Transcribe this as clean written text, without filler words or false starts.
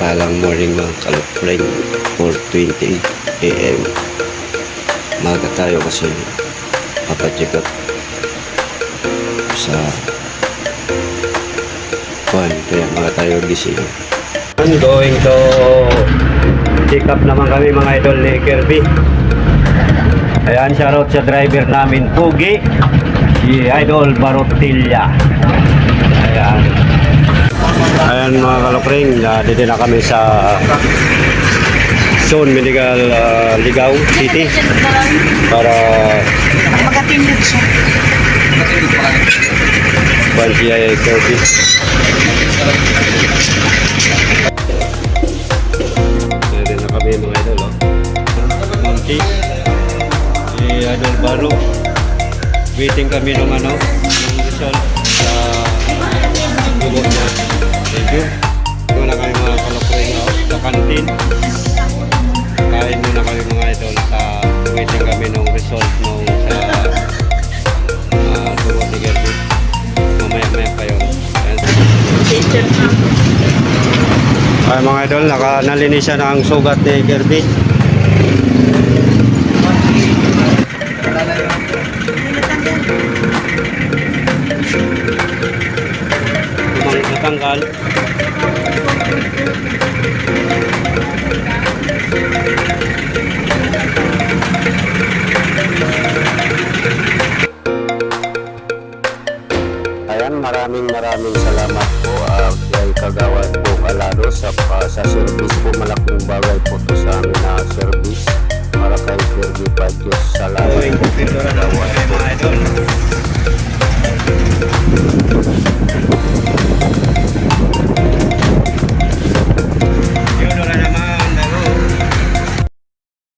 Palang morning mga kalapring, 4:20 AM. Maga tayo kasi papacheck up sa kaya mga tayo gising. I'm going to check up naman kami mga idol ni Kirby. Ayan, shoutout sa driver namin Pugi, si Idol Barotilla. Ayan mga kalapring, dito na kami sa Zone Medical Ligao City para Magkatindot siya. siya Kirby. Dito na kami mga idol, Monty, si Idol Baro. Waiting kami ng result sa dugo niya. Thank you. Muna kami mga kalapring sa kantin. Kain muna kami mga idol sa waiting kami ng result nung sa dugo ni Kirby. Mamaya pa yun. Ay mga idol, nalinisan na ang sugat ni Kirby. Natanggal. Ayan, maraming salamat po kay Kagawad po Calado sa service po. Malaking bagay po to sa amin na service.